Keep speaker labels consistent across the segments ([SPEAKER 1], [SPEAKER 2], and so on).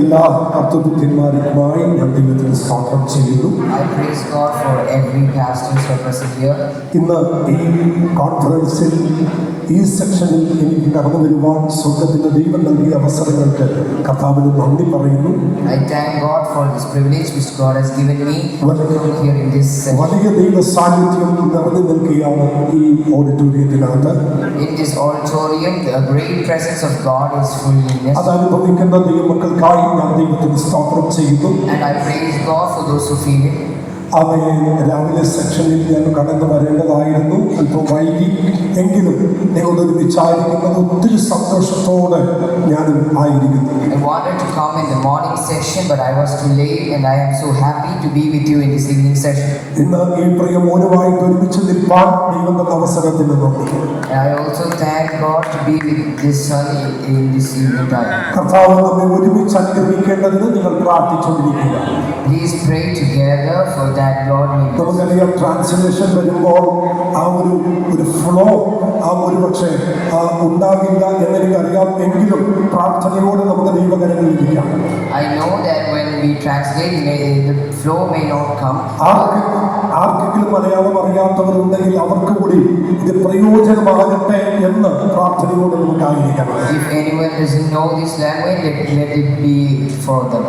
[SPEAKER 1] എല്ലാ കർത്തൃബുദ്ധിന്മാർക്കുമായി ഞാൻ ദൈവത്തിന് സ്തോത്രം ചെയ്യുന്നു.
[SPEAKER 2] I praise God for every pastor who is present here.
[SPEAKER 1] ഇന്ന് ഈ കോൺഫറൻസിൽ ഈ സെക്ഷനിൽ എനിക്ക് കടന്നു വരുവാൻ സ്വർഗ്ഗത്തിന്റെ ദൈവം നൽകിയ അവസരങ്ങൾക്ക് കർത്താവിന് നന്ദി പറയുന്നു.
[SPEAKER 2] I thank God for this privilege which God has given me to come here in this session.
[SPEAKER 1] വലിയ ദൈവ സാന്നിധ്യം നിറഞ്ഞു നിൽക്കുകയാണ് ഈ ഓഡിറ്റോറിയത്തിനകത്ത്.
[SPEAKER 2] In this auditorium, the great presence of God is fullness.
[SPEAKER 1] അത് അനുഭവിക്കുന്ന ദൈവമക്കൾക്കായി ഞാൻ ദൈവത്തിന് സ്തോത്രം ചെയ്യുന്നു.
[SPEAKER 2] And I praise God for those who feel it.
[SPEAKER 1] അവയെ രാവിലെ സെക്ഷനിൽ ഞാൻ കടന്നു വരേണ്ടതായിരുന്നു, അല്പം വൈകി. എങ്കിലും നിങ്ങളൊരു വിചാരിക്കുന്നത് ഒത്തിരി സന്തോഷത്തോടെ ഞാനും ആയിരിക്കുന്നു.
[SPEAKER 2] I wanted to come in the morning session, but I was too late, and I am so happy to be with you in this evening session.
[SPEAKER 1] ഇന്ന് ഈ പ്രിയ മോനുമായിട്ട് ഒരുമിച്ച് നിൽപ്പാൻ ദൈവം തന്ന അവസരത്തിന് നന്ദി.
[SPEAKER 2] I also thank God to be with this son in this evening time.
[SPEAKER 1] കർത്താവ് നമ്മെ ഒരുമിച്ച് അനുഗ്രഹിക്കേണ്ടതിന് നിങ്ങൾ പ്രാർത്ഥിച്ചുകൊണ്ടിരിക്കുക.
[SPEAKER 2] Please pray together for that God may bless.
[SPEAKER 1] നമുക്കറിയാം, ട്രാൻസ്ലേഷൻ വരുമ്പോൾ ആ ഒരു ഫ്ലോ ഒരു പക്ഷേ ഉണ്ടാകില്ല എന്നെനിക്കറിയാം. എങ്കിലും പ്രാർത്ഥനയോടെ നമുക്ക് ദൈവകരങ്ങളിലിരിക്കാം.
[SPEAKER 2] I know that when we translate, the flow may not come.
[SPEAKER 1] ആർക്കെങ്കിലും മലയാളം അറിയാത്തവരുണ്ടെങ്കിൽ അവർക്ക് കൂടി ഇത് പ്രയോജനമാകട്ടെ എന്ന് പ്രാർത്ഥനയോടെ നമുക്കായിരിക്കാം.
[SPEAKER 2] If anyone doesn't know this language, let it be for them.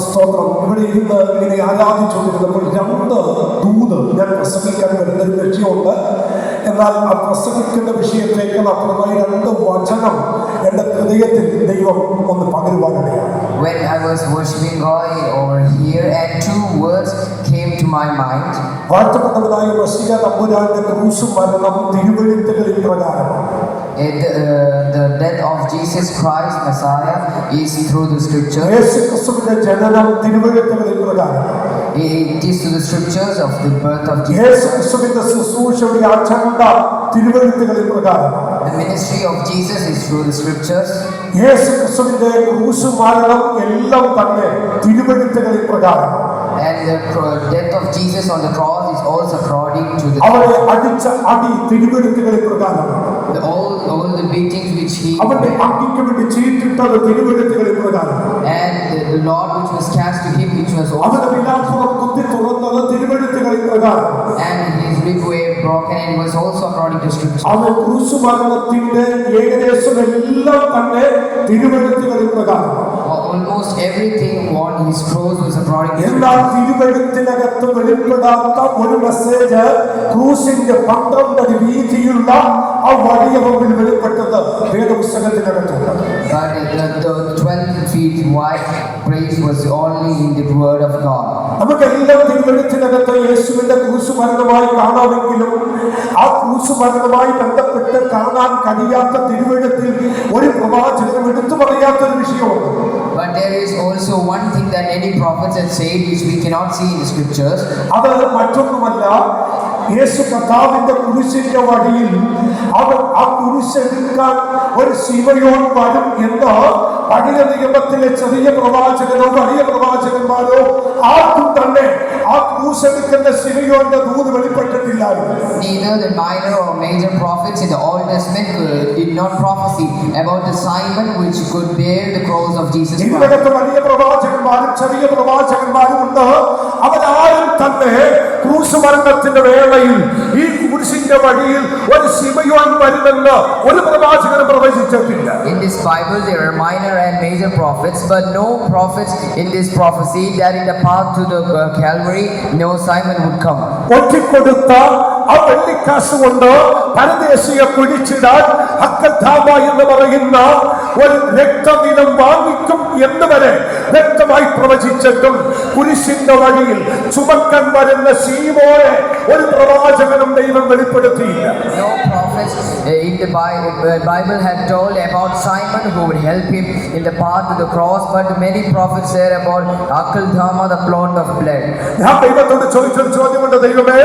[SPEAKER 1] സ്തോത്രം. ഇവിടെ ഇരുന്ന് ഇങ്ങനെ ആരാധിച്ചുകൊണ്ടിരുന്നപ്പോൾ രണ്ട് ദൂത് ഞാൻ പ്രസംഗിക്കാൻ വരുന്നൊരു വിഷയമുണ്ട്. എന്നാൽ ആ പ്രസംഗിക്കുന്ന വിഷയത്തേക്ക് അപ്പുറമായി രണ്ട് വചനം എൻ്റെ ഹൃദയത്തിൽ ദൈവം ഒന്ന് പകരുവാനിടയാണ്.
[SPEAKER 2] When I was worshiping God over here, and two words came to my mind.
[SPEAKER 1] വാഴ്ത്തപ്പെട്ടവനായ മെസ്സിയ തമ്പുരാന്റെ ക്രൂശ് മരണം തിരുവെഴുത്തുകളിൽ പ്രകാരമാണ്.
[SPEAKER 2] The death of Jesus Christ Messiah is through the scriptures.
[SPEAKER 1] യേശുക്രിസ്തുവിന്റെ ജനനം തിരുവെഴുത്തുകളിൽ പ്രകാരമാണ്.
[SPEAKER 2] It is to the scriptures of the birth of Jesus.
[SPEAKER 1] യേശുക്രിസ്തുവിന്റെ ശുശ്രൂഷയുടെ അജണ്ട തിരുവെഴുത്തുകളിൽ പ്രകാരമാണ്.
[SPEAKER 2] The ministry of Jesus is through the scriptures.
[SPEAKER 1] യേശുക്രിസ്തുവിന്റെ ക്രൂശ് മരണം എല്ലാം തന്നെ തിരുവെഴുത്തുകളിൽ പ്രകാരമാണ്.
[SPEAKER 2] And the death of Jesus on the cross is also according to the.
[SPEAKER 1] അവരെ അടിച്ച അടി തിരുവെഴുത്തുകളിൽ പ്രകാരമാണ്.
[SPEAKER 2] All the beatings which he.
[SPEAKER 1] അവന്റെ അടിക്ക് വേണ്ടി ചീട്ടിട്ടത് തിരുവെഴുത്തുകളിൽ പ്രകാരമാണ്.
[SPEAKER 2] And the Lord which was cast to him, which was also.
[SPEAKER 1] അവന്റെ വിലാപ്പുറം കുത്തി തുറന്നത് തിരുവെഴുത്തുകളിൽ പ്രകാരമാണ്.
[SPEAKER 2] And his rib were broken, and was also according to scripture.
[SPEAKER 1] അവൻ ക്രൂശ് മരണത്തിന്റെ ഏകദേശം എല്ലാം തന്നെ തിരുവെഴുത്തുകളിൽ പ്രകാരമാണ്.
[SPEAKER 2] Almost everything on his cross was according to.
[SPEAKER 1] എന്നാൽ തിരുവെഴുത്തിനകത്ത് വെളിപ്പെടാത്ത ഒരു മെസ്സേജ് ക്രൂശിന്റെ 12 അടി വീതിയുള്ള ആ വലിയ മുമ്പിൽ വെളിപ്പെട്ടത് വേദപുസ്തകത്തിനകത്തുണ്ട്.
[SPEAKER 2] But the 12 feet wide praise was only in the word of God.
[SPEAKER 1] നമുക്കെല്ലാം തിരുവെഴുത്തിനകത്ത് യേശുവിന്റെ ക്രൂശ് മരണമായി കാണാമെങ്കിലും ആ ക്രൂശ് മരണമായി ബന്ധപ്പെട്ട് കാണാൻ കഴിയാത്ത തിരുവെഴുത്തിൽ ഒരു പ്രവാചകനും എടുത്തു പറയാത്തൊരു വിഷയമുണ്ട്.
[SPEAKER 2] But there is also one thing that any prophets have said which we cannot see in the scriptures.
[SPEAKER 1] അത് മറ്റൊന്നുമല്ല, യേശു കർത്താവിന്റെ കുരിശിന്റെ വഴിയിൽ അവൻ ആ കുരിശെടുക്കാൻ ഒരു ശിമയോൻ വരും എന്ന് പഴയ നിയമത്തിലെ ചെറിയ പ്രവാചകനോ വലിയ പ്രവാചകന്മാരോ ആർക്കും തന്നെ ആ ക്രൂശെടുക്കുന്ന ശിമയോന്റെ ദൂത് വെളിപ്പെട്ടിട്ടില്ലായിരുന്നു.
[SPEAKER 2] Neither the minor or major prophets in the Old Testament did not prophesy about the Simon which could bear the cross of Jesus Christ.
[SPEAKER 1] ഇതിനകത്ത് വലിയ പ്രവാചകന്മാരും ചെറിയ പ്രവാചകന്മാരും ഉണ്ട്. അവരാരും തന്നെ ക്രൂശ് മരണത്തിന്റെ വേളയിൽ ഈ കുരിശിന്റെ വഴിയിൽ ഒരു ശിമയോൻ വരുമെന്ന് ഒരു പ്രവാചകനും പ്രവചിച്ചിട്ടില്ല.
[SPEAKER 2] In this Bible there are minor and major prophets, but no prophets in this prophecy that in the path to the Calvary no Simon would come.
[SPEAKER 1] ഒറ്റിക്കൊടുത്ത ആ വെള്ളിക്കാശ് കൊണ്ട് പരദേശിയെ കുഴിച്ചിടാൻ അക്കൽധാമ എന്ന് പറയുന്ന ഒരു രക്തദിനം വാങ്ങിക്കും എന്ന് വരെ വ്യക്തമായി പ്രവചിച്ചിട്ടും കുരിശിന്റെ വഴിയിൽ ചുമക്കാൻ വരുന്ന ശീമോനെ ഒരു പ്രവാചകനും ദൈവം വെളിപ്പെടുത്തിയില്ല.
[SPEAKER 2] No prophets in the Bible had told about Simon who would help him in the path to the cross, but many prophets said about Akeldama, the plot of blood.
[SPEAKER 1] ഞാൻ ദൈവത്തോട് ചോദിച്ചൊരു ചോദ്യമുണ്ട്. ദൈവമേ,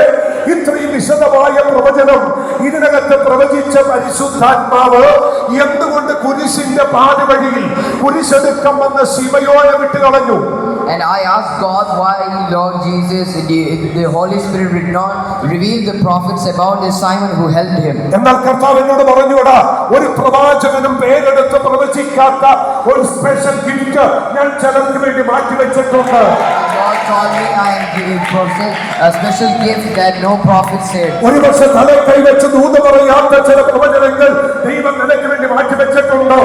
[SPEAKER 1] ഇത്രയും വിശദമായ പ്രവചനം ഇതിനകത്ത് പ്രവചിച്ച പരിശുദ്ധാത്മാവ് എന്തുകൊണ്ട് കുരിശിന്റെ പാതി വഴിയിൽ കുരിശെടുക്കം വന്ന ശിമയോനെ വിട്ട് കളഞ്ഞു?
[SPEAKER 2] And I asked God why, Lord Jesus, the Holy Spirit did not reveal the prophets about this Simon who helped him.
[SPEAKER 1] എന്നാൽ കർത്താവ് എന്നോട് പറഞ്ഞുകൂടാ, ഒരു പ്രവാചകനും പേരെടുത്ത് പ്രവചിക്കാത്ത ഒരു സ്പെഷ്യൽ ഗിഫ്റ്റ് ഞാൻ ചിലർക്ക് വേണ്ടി മാറ്റിവെച്ചിട്ടുണ്ട്.
[SPEAKER 2] God told me I possess a special gift that no prophet said.
[SPEAKER 1] ഒരു പക്ഷെ തലയിൽ കൈവച്ച് ദൂത് പറയാത്ത ചില പ്രവചനങ്ങൾ ദൈവം നിനക്ക് വേണ്ടി മാറ്റിവെച്ചിട്ടുണ്ടോ?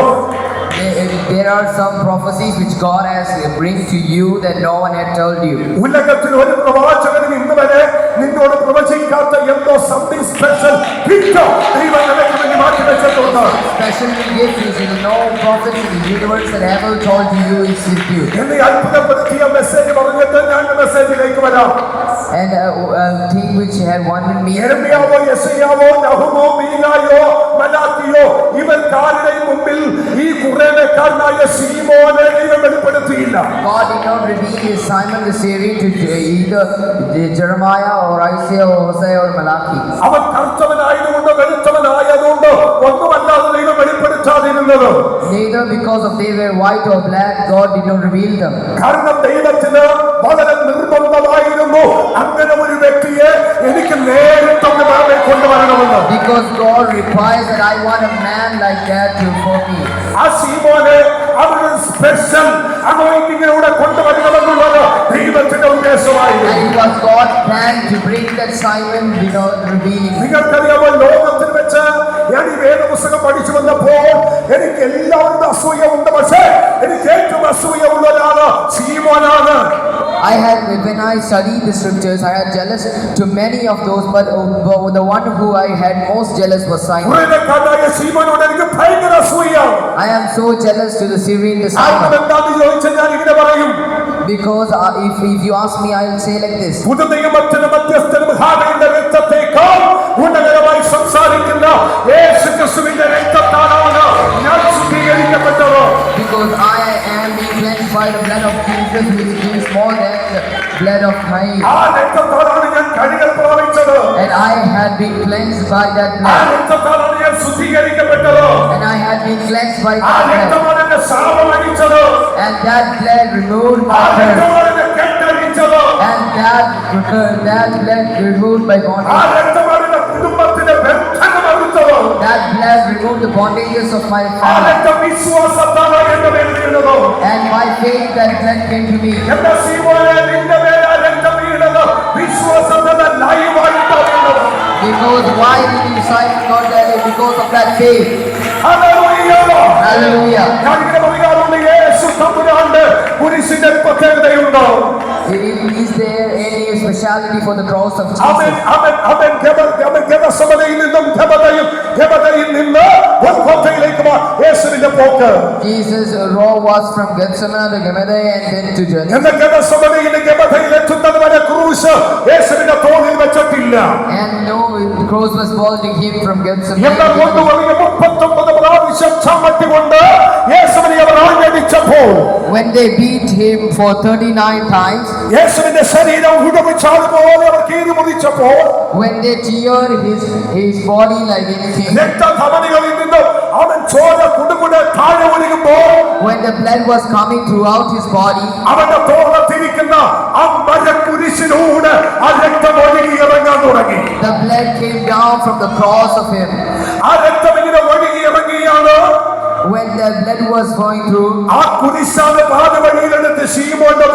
[SPEAKER 2] There are some prophecies which God has bring to you that no one had told you.
[SPEAKER 1] ഉലകത്തിൽ ഒരു പ്രവാചകനും ഇന്ന് വരെ നിന്നോട് പ്രവചിക്കാത്ത എന്തോ സംതിങ് സ്പെഷ്യൽ ഗിഫ്റ്റ് ദൈവം നിനക്ക് വേണ്ടി മാറ്റിവെച്ചിട്ടുണ്ട്.
[SPEAKER 2] Special gift is no prophets in the universe that ever told you is with you.
[SPEAKER 1] എന്നെ അത്ഭുതപ്പെടുത്തിയ മെസ്സേജ് പറഞ്ഞിട്ട് ഞാൻ മെസ്സേജിലേക്ക് വരാം.
[SPEAKER 2] And a thing which had wanted me.
[SPEAKER 1] യെരമ്യാവോ യെശയ്യാവോ നഹൂമോ മീഖായോ മലാക്കിയോ ഇവർക്കാരുടെയും മുമ്പിൽ ഈ ഖുറേനക്കാരനായ ശീമോനെ ദൈവം വെളിപ്പെടുത്തിയില്ല.
[SPEAKER 2] God did not reveal Simon the Syrian to either Jeremiah or Isaiah or Hosea or Malachi.
[SPEAKER 1] അവൻ കറുത്തവനായതുകൊണ്ട് വെളുത്തവനായതുകൊണ്ട് ഒന്നുമല്ലാതെ ദൈവം വെളിപ്പെടുത്താതിരുന്നത്.
[SPEAKER 2] Neither because of they were white or black, God did not reveal them.
[SPEAKER 1] കാരണം ദൈവത്തിന് വളരെ നിർബന്ധമായിരുന്നു അങ്ങനെ ഒരു വ്യക്തിയെ എനിക്ക് നേരിട്ടൊന്ന് വേറെ കൊണ്ടുവരണമെന്ന്.
[SPEAKER 2] Because God requires that I want a man like that for me.
[SPEAKER 1] ആ ശീമോനെ അവരുടെ സ്പെഷ്യൽ അനോയിന്റിങ്ങിലൂടെ കൊണ്ടുവരണമെന്നുള്ളത് ദൈവത്തിന്റെ ഉദ്ദേശമായിരുന്നു.
[SPEAKER 2] And it was God's plan to bring that Simon without revealing.
[SPEAKER 1] നിങ്ങൾക്കറിയാമോ, ലോകത്തിൽ വെച്ച് ഞാൻ ഈ വേദപുസ്തകം പഠിച്ചു വന്നപ്പോൾ എനിക്ക് എല്ലാവരുടെ അസൂയ ഉണ്ട്. പക്ഷേ എനിക്ക് ഏറ്റവും അസൂയ ഉള്ള ഒരാള് ശീമോനാണ്.
[SPEAKER 2] When I studied the scriptures, I had jealous to many of those, but the one who I had most jealous was Simon.
[SPEAKER 1] ഖുറേനക്കാരനായ ശീമോനോട് എനിക്ക് ഭയങ്കര അസൂയ.
[SPEAKER 2] I am so jealous to the Syrian
[SPEAKER 1] കാരണം
[SPEAKER 2] Simon.
[SPEAKER 1] എന്താണെന്ന് ചോദിച്ചാൽ ഞാൻ ഇങ്ങനെ പറയും.
[SPEAKER 2] Because if you ask me, I will say like this.
[SPEAKER 1] പുതുനിയമത്തിനും മധ്യസ്ഥനും ഹാബേലിന്റെ രക്തത്തേക്കാൾ ഗുണകരമായി സംസാരിക്കുന്ന യേശുക്രിസ്തുവിന്റെ രക്തത്താലാണ് ഞാൻ ശുദ്ധീകരിക്കപ്പെട്ടത്.
[SPEAKER 2] Because I am being cleansed by the blood of Jesus, which is more than the blood of Cain.
[SPEAKER 1] ആ രക്തത്താലാണ് ഞാൻ കഴുകൽ പ്രാപിച്ചത്.
[SPEAKER 2] And I had been cleansed by that
[SPEAKER 1] ആ
[SPEAKER 2] blood.
[SPEAKER 1] രക്തത്താലാണ് ഞാൻ ശുദ്ധീകരിക്കപ്പെട്ടത്.
[SPEAKER 2] And I had been cleansed by
[SPEAKER 1] ആ
[SPEAKER 2] that blood.
[SPEAKER 1] രക്തമാണ് എന്നെ ശാപമടിച്ചത്.
[SPEAKER 2] And that blood removed
[SPEAKER 1] ആ
[SPEAKER 2] my curse.
[SPEAKER 1] രക്തമാണ് എന്നെ കെട്ടഴിച്ചത്.
[SPEAKER 2] And that blood removed my
[SPEAKER 1] ആ
[SPEAKER 2] bondage.
[SPEAKER 1] രക്തമാണ് എന്റെ കുടുംബത്തിന്റെ ബന്ധനം അറുത്തത്.
[SPEAKER 2] That blood removed the bondages of my
[SPEAKER 1] ആ
[SPEAKER 2] family.
[SPEAKER 1] രക്തം വിശ്വാസത്താണ് എന്റെ മേൽ വീണത്.
[SPEAKER 2] And by faith that blood came to me.
[SPEAKER 1] എന്റെ ശീമോനെ നിന്റെ മേൽ ആ രക്തം വീണത് വിശ്വാസത്തിന്റെ ലൈവായിട്ടാണ് വീണത്.
[SPEAKER 2] Because why did you decide God that? Because of that faith.
[SPEAKER 1] Hallelujah.
[SPEAKER 2] Hallelujah.
[SPEAKER 1] ഞാൻ ഇങ്ങനെ പറയാറുണ്ട്, യേശു തമ്പുരാന്റെ കുരിശിന്റെ പ്രത്യേകതയുണ്ടോ?
[SPEAKER 2] Is there any speciality for the cross of
[SPEAKER 1] അവൻ
[SPEAKER 2] Jesus?
[SPEAKER 1] അവൻ അവൻ ഗെബസമനയിൽ നിന്നും ഗെബതയിൽ നിന്ന് ഗൊൽഗോഥയിലേക്ക് യേശുവിന്റെ പോക്ക്.
[SPEAKER 2] Jesus' road was from Gethsemane to Gemada and then to Jerusalem.
[SPEAKER 1] എന്ന ഗെബസമനയിൽ ഗെബതയിൽ എത്തുന്നത് വരെ ക്രൂശ് യേശുവിന്റെ തോളിൽ വെച്ചിട്ടില്ല.
[SPEAKER 2] And no, the cross was holding him from Gethsemane.
[SPEAKER 1] എന്നാൽ കൊണ്ടുപോയി 39 പ്രാവശ്യം ചമ്മട്ടികൊണ്ട് യേശുവിനെ അവർ ആഞ്ഞടിച്ചപ്പോൾ,
[SPEAKER 2] When they beat him for 39 times,
[SPEAKER 1] യേശുവിന്റെ ശരീരം ഉടവിച്ചാടുപോലെ അവർ കീറിമുറിച്ചപ്പോൾ,
[SPEAKER 2] when they teared his body like anything,
[SPEAKER 1] രക്തധമനികളിൽ നിന്ന് അവൻ ചോര കുടുകുടെ താഴെ ഒഴുകുമ്പോൾ,
[SPEAKER 2] when the blood was coming throughout his body,
[SPEAKER 1] അവന്റെ തോളത്തിരിക്കുന്ന ആ മരക്കുരിശിലൂടെ ആ രക്തം ഒഴുകി ഇറങ്ങാൻ തുടങ്ങി.
[SPEAKER 2] the blood came down from the cross of him.
[SPEAKER 1] ആ രക്തം ഇങ്ങനെ ഒഴുകി ഇറങ്ങിയാണ്.
[SPEAKER 2] When the blood was going through,
[SPEAKER 1] ആ കുരിശാണ് പാത വഴിയിലെടുത്ത് ശീമോന്റെ